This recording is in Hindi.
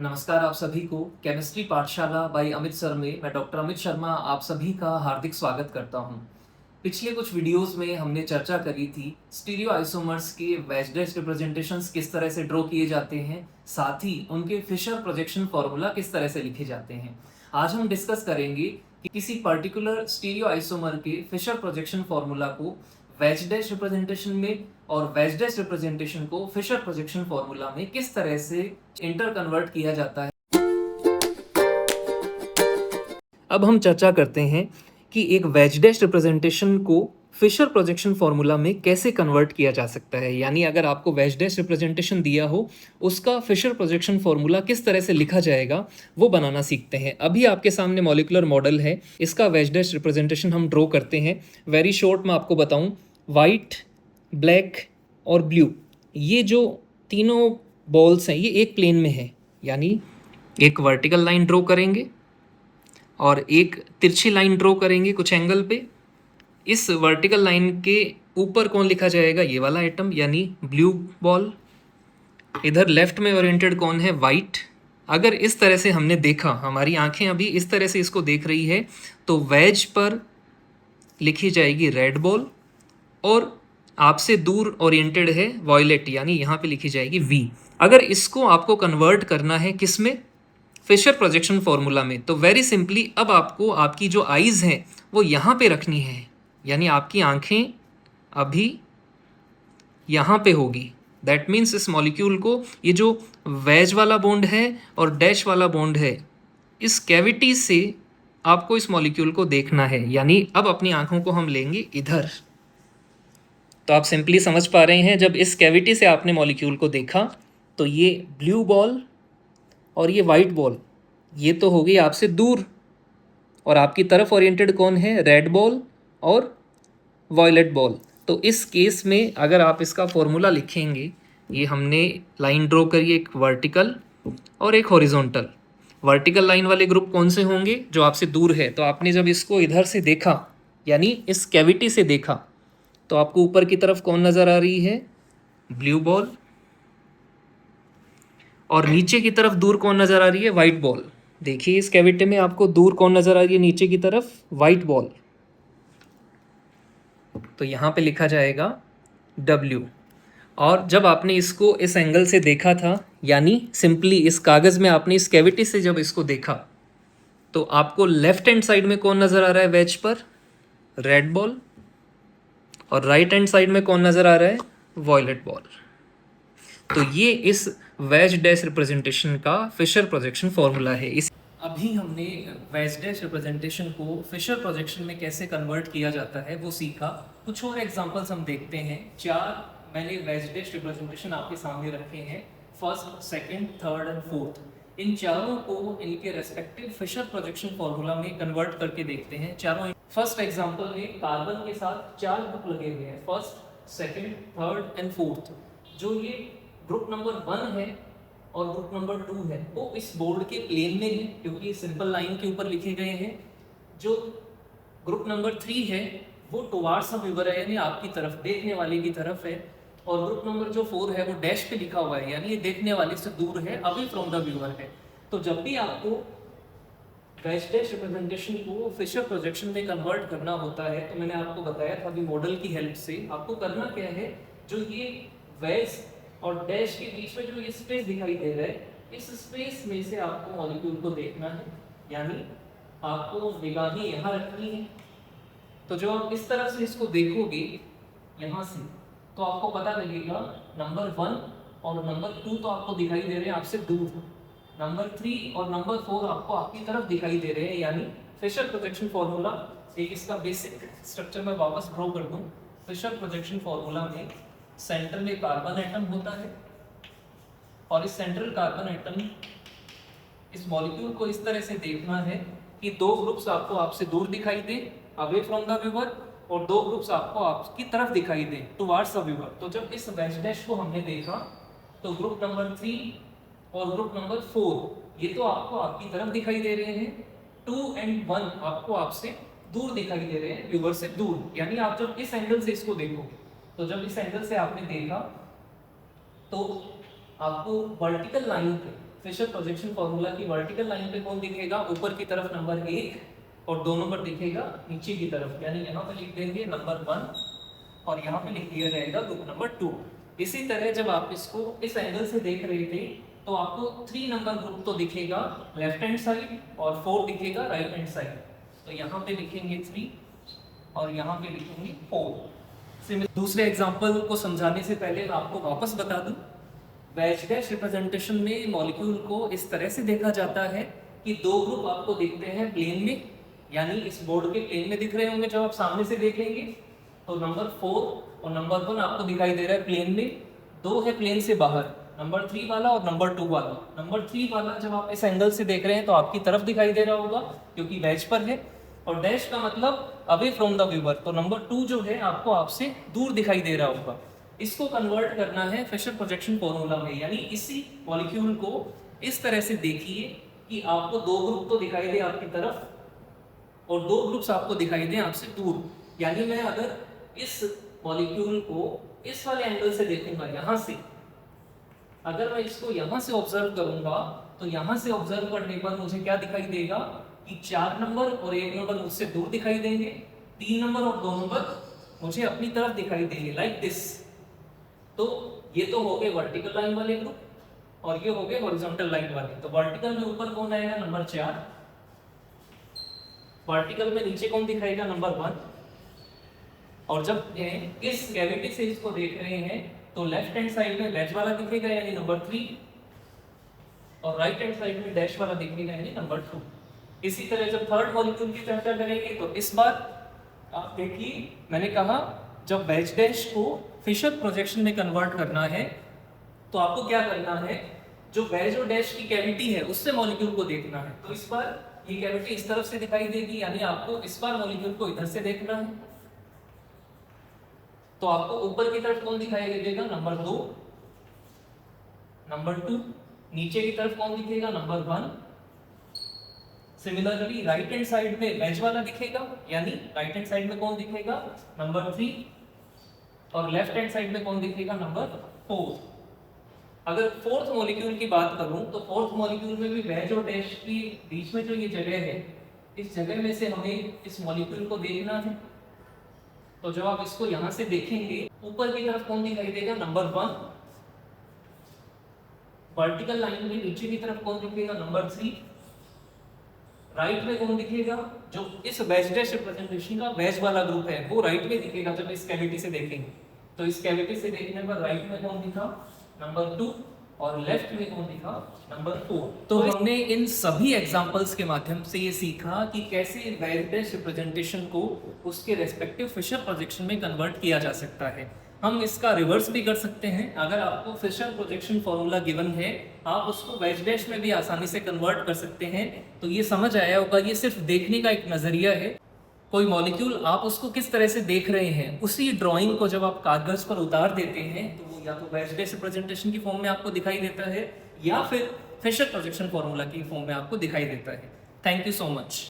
नमस्कार आप सभी को केमिस्ट्री पाठशाला बाय अमित सर में मैं डॉक्टर अमित शर्मा आप सभी का हार्दिक स्वागत करता हूं। पिछले कुछ वीडियोस में हमने चर्चा करी थी स्टीरियो आइसोमर्स के वेज रिप्रेजेंटेशंस किस तरह से ड्रॉ किए जाते हैं, साथ ही उनके फिशर प्रोजेक्शन फॉर्मूला किस तरह से लिखे जाते हैं। आज हम डिस्कस करेंगे कि किसी पर्टिकुलर स्टीरियो आइसोमर के फिशर प्रोजेक्शन फॉर्मूला को वेज डैश रिप्रेजेंटेशन में और वेज डैश रिप्रेजेंटेशन को फिशर प्रोजेक्शन फॉर्मूला में किस तरह से इंटर कन्वर्ट किया जाता है। अब हम चर्चा करते हैं कि एक वेज डैश रिप्रेजेंटेशन को फिशर प्रोजेक्शन फॉर्मूला में कैसे कन्वर्ट किया जा सकता है, यानी अगर आपको वेज डैश रिप्रेजेंटेशन दिया हो उसका फिशर प्रोजेक्शन फॉर्मूला किस तरह से लिखा जाएगा वो बनाना सीखते हैं। अभी आपके सामने मॉलिक्यूलर मॉडल है, इसका वेज डैश रिप्रेजेंटेशन हम ड्रॉ करते हैं। वेरी शॉर्ट में आपको बताऊं, वाइट, ब्लैक और ब्लू, ये जो तीनों बॉल्स हैं ये एक प्लेन में है, यानी एक वर्टिकल लाइन ड्रॉ करेंगे और एक तिरछी लाइन ड्रॉ करेंगे कुछ एंगल पे। इस वर्टिकल लाइन के ऊपर कौन लिखा जाएगा, ये वाला एटम यानी ब्लू बॉल। इधर लेफ्ट में ओरिएंटेड कौन है, वाइट। अगर इस तरह से हमने देखा, हमारी आंखें अभी इस तरह से इसको देख रही है, तो वेज पर लिखी जाएगी रेड बॉल और आपसे दूर ओरिएंटेड है वॉयलेट, यानी यहाँ पे लिखी जाएगी वी। अगर इसको आपको कन्वर्ट करना है किस में, फिशर प्रोजेक्शन फॉर्मूला में, तो वेरी सिंपली अब आपको आपकी जो आईज हैं वो यहाँ पे रखनी है, यानी आपकी आंखें अभी यहाँ पे होगी। दैट मीन्स इस मॉलिक्यूल को, ये जो वेज वाला बॉन्ड है और डैश वाला बॉन्ड है, इस कैविटी से आपको इस मॉलिक्यूल को देखना है, यानी अब अपनी आंखों को हम लेंगे इधर। तो आप सिंपली समझ पा रहे हैं, जब इस कैविटी से आपने मॉलिक्यूल को देखा तो ये ब्लू बॉल और ये वाइट बॉल ये तो हो गई आपसे दूर, और आपकी तरफ ओरिएंटेड कौन है, रेड बॉल और वॉयलेट बॉल। तो इस केस में अगर आप इसका फॉर्मूला लिखेंगे, ये हमने लाइन ड्रॉ करी, एक वर्टिकल और एक हॉरिजॉन्टल। वर्टिकल लाइन वाले ग्रुप कौन से होंगे, जो आपसे दूर है। तो आपने जब इसको इधर से देखा, यानी इस कैविटी से देखा, तो आपको ऊपर की तरफ कौन नज़र आ रही है, ब्लू बॉल, और नीचे की तरफ दूर कौन नज़र आ रही है, वाइट बॉल। देखिए इस कैविटी में आपको दूर कौन नज़र आ रही है, नीचे की तरफ वाइट बॉल। तो यहाँ पे लिखा जाएगा W। और जब आपने इसको इस एंगल से देखा था, यानी सिंपली इस कागज़ में आपने इस कैविटी से जब इसको देखा, तो आपको लेफ्ट हैंड साइड में कौन नज़र आ रहा है वेज पर, रेड बॉल, और राइट हैंड साइड में कौन नज़र आ रहा है, वॉयलेट बॉल। तो ये इस वेज डैश रिप्रेजेंटेशन का फिशर प्रोजेक्शन फॉर्मूला है। इस अभी हमने वेज डैश रिप्रेजेंटेशन को फिशर प्रोजेक्शन में कैसे कन्वर्ट किया जाता है वो सीखा। कुछ और एग्जांपल्स हम देखते हैं। चार मैंने वेज डैश रिप्रेजेंटेशन आपके सामने रखे हैं, first, second, third and fourth. इन चारों को इनके रेस्पेक्टिव फिशर प्रोजेक्शन फॉर्मूला में कन्वर्ट करके देखते हैं चारों। फर्स्ट एग्जांपल में कार्बन के साथ चार ग्रुप लगे हुए हैं, first, second, third and fourth. जो ये ग्रुप नंबर 1 है और ग्रुप नंबर 2 है वो इस बोर्ड के प्लेन में है, क्योंकि सिंपल लाइन के ऊपर लिखे गए हैं। जो ग्रुप नंबर 3 है वो टुवार्ड्स द व्यूअर है, यानी आपकी तरफ, देखने वाले की तरफ है। और ग्रुप नंबर जो 4 है वो डैश पे लिखा हुआ है, यानी ये देखने वाले से दूर है, अवे फ्रॉम द व्यूअर है। तो जब भी आपको वेज डैश रिप्रेजेंटेशन को फिशर प्रोजेक्शन में कन्वर्ट करना होता है, तो मैंने आपको बताया था अभी मॉडल की हेल्प से आपको करना क्या है, जो ये वेज और डैश के बीच में जो ये स्पेस दिखाई दे रहा है, इस स्पेस में से आपको मॉलिक्यूल को देखना है, यानी आपको निगाहें यहाँ रखनी है। तो जब आप इस तरफ से इसको देखोगे यहाँ से, तो आपको पता लगेगा नंबर 1 और नंबर 2 तो आपको दिखाई दे रहे हैं आपसे दूर, नंबर 3 और नंबर 4 आपको आपकी तरफ दिखाई दे रहे हैं, यानी फिशर प्रोजेक्शन फॉर्मूला। एक इसका बेसिक स्ट्रक्चर मैं वापस ड्रॉ कर दूं। फिशर प्रोजेक्शन फॉर्मूला में सेंटर में कार्बन एटम होता है, और इस सेंट्रल कार्बन एटम, इस मॉलिक्यूल को इस तरह से देखना है कि दो ग्रुप्स आपको आपसे दूर दिखाई दे, अवे फ्रॉम द व्यूअर, और दो ग्रुप्स आपको आपकी तरफ दिखाई दे, टुवार्ड्स द व्यूअर। तो जब इस वेज डैश को हमने देखा, तो ग्रुप नंबर 3 और ग्रुप नंबर 4 ये तो आपको आपकी तरफ दिखाई दे रहे हैं, 2 एंड 1 आपको आपसे दूर दिखाई दे रहे हैं, व्यूअर से दूर। यानी आप जब इस एंगल से इसको देखोगे, तो जब इस एंगल से आपने देखा, तो आपको वर्टिकल लाइन पे फिशर प्रोजेक्शन फॉर्मूला की वर्टिकल लाइन पे कौन दिखेगा, ऊपर की तरफ नंबर 1 और 2 नंबर दिखेगा नीचे की तरफ, यानी यहाँ पे लिख देंगे नंबर 1 और यहाँ पे लिख दिया जाएगा ग्रुप नंबर 2। इसी तरह जब आप इसको इस एंगल से देख रहे थे तो आपको 3 नंबर ग्रुप तो दिखेगा लेफ्ट हैंड साइड और 4 दिखेगा राइट हैंड साइड। तो यहाँ पे लिखेंगे 3 और यहाँ पे लिखेंगे 4। दूसरे एग्जाम्पल को समझाने से पहले मैं आपको वापस बता दूं, वेज डैश रिप्रेजेंटेशन में मॉलिक्यूल को इस तरह से देखा जाता है कि 2 ग्रुप आपको दिखते हैं प्लेन में, यानी इस बोर्ड के प्लेन में दिख रहे होंगे जब आप सामने से देखेंगे। तो नंबर 4 और नंबर 1 आपको दिखाई दे रहा है प्लेन में, 2 है प्लेन से बाहर, नंबर 3 वाला और नंबर 2 वाला। नंबर 3 वाला जब आप इस एंगल से देख रहे हैं तो आपकी तरफ दिखाई दे रहा होगा क्योंकि वेज पर है, और डैश का मतलब अवे फ्रॉम द व्यूअर। तो नंबर 2 जो है आपको आपसे दूर दिखाई दे रहा होगा। इसको कन्वर्ट करना है फिशर प्रोजेक्शन फॉर्मूला में, यानी इसी मॉलिक्यूल को इस तरह से देखिए कि आपको 2 ग्रुप तो दिखाई दे आपकी तरफ और 2 ग्रुप्स आपको दिखाई दे आपसे दूर। यानी मैं अगर इस मॉलिक्यूल को इस वाले एंगल से देखूंगा, यहाँ से अगर मैं इसको यहाँ से ऑब्जर्व करूंगा तो यहाँ से ऑब्जर्व करने पर मुझे क्या दिखाई देगा कि 4 नंबर और 1 नंबर मुझसे दूर दिखाई देंगे, 3 नंबर और 2 नंबर मुझे अपनी तरफ दिखाई देंगे, लाइक दिस। तो ये तो हो गए वर्टिकल लाइन वाले ग्रुप और ये हो गए हॉरिजॉन्टल लाइन वाले। तो वर्टिकल में ऊपर कौन आएगा, नंबर 4। वर्टिकल में नीचे कौन दिखाएगा, नंबर 1। और जब इस कैविटी से इसको देख रहे हैं तो लेफ्ट हैंड साइड में वेज वाला दिखेगा यानी नंबर 3 और राइट हैंड साइड में डैश वाला दिखेगा यानी नंबर 2। इसी तरह जब थर्ड मॉलिक्यूल की चर्चा करेंगे तो इस बार आप देखिए, मैंने कहा जब वेज डैश को फिशर प्रोजेक्शन में कन्वर्ट करना है तो आपको क्या करना है, जो वेज और डैश की कैविटी है उससे मॉलिक्यूल को देखना है। तो इस बार ये कैविटी इस तरफ से दिखाई देगी, यानी आपको इस बार मॉलिक्यूल को इधर से देखना है। तो आपको ऊपर की तरफ कौन दिखाई देगा, नंबर 2, नंबर 2। नीचे की तरफ कौन दिखेगा, number 1। Similarly right hand side में वेज वाला दिखेगा, यानी राइट हैंड साइड में कौन दिखेगा, नंबर 3। और लेफ्ट हैंड साइड में कौन दिखेगा, नंबर 4। अगर फोर्थ मॉलिक्यूल की बात करूं तो फोर्थ मॉलिक्यूल में भी वेज और डैश के बीच में जो ये जगह है, इस जगह में से हमें इस मॉलिक्यूल को देखना है। तो जब आप इसको यहां से देखेंगे ऊपर की तरफ कौन दिखाई देगा, नंबर 1। वर्टिकल लाइन में नीचे की तरफ कौन दिखेगा, नंबर 3। राइट में कौन दिखेगा, जो इस वेज डैश रिप्रेजेंटेशन का वेज वाला ग्रुप है वो राइट में दिखेगा जब इस कैविटी से देखेंगे। तो इस कैविटी से देखने पर राइट में कौन दिखा, नंबर 2 और लेफ्ट में कौन दिखा, नंबर 4। तो हमने इन सभी एग्जांपल्स के माध्यम से ये सीखा कि कैसे वेज डैश रिप्रेजेंटेशन को उसके रेस्पेक्टिव फिशर प्रोजेक्शन में कन्वर्ट किया जा सकता है। हम इसका रिवर्स भी कर सकते हैं, अगर आपको फिशर प्रोजेक्शन फॉर्मूला गिवन है आप उसको वेज डैश में भी आसानी से कन्वर्ट कर सकते हैं। तो ये समझ आया होगा, ये सिर्फ देखने का एक नज़रिया है। कोई मॉलिक्यूल आप उसको किस तरह से देख रहे हैं, उसी ड्राइंग को जब आप कागज पर उतार देते हैं तो वो या तो वेज डैश रिप्रेजेंटेशन की फॉर्म में आपको दिखाई देता है या फिर फिशर प्रोजेक्शन फॉर्मूला की फॉर्म में आपको दिखाई देता है। Thank you so much.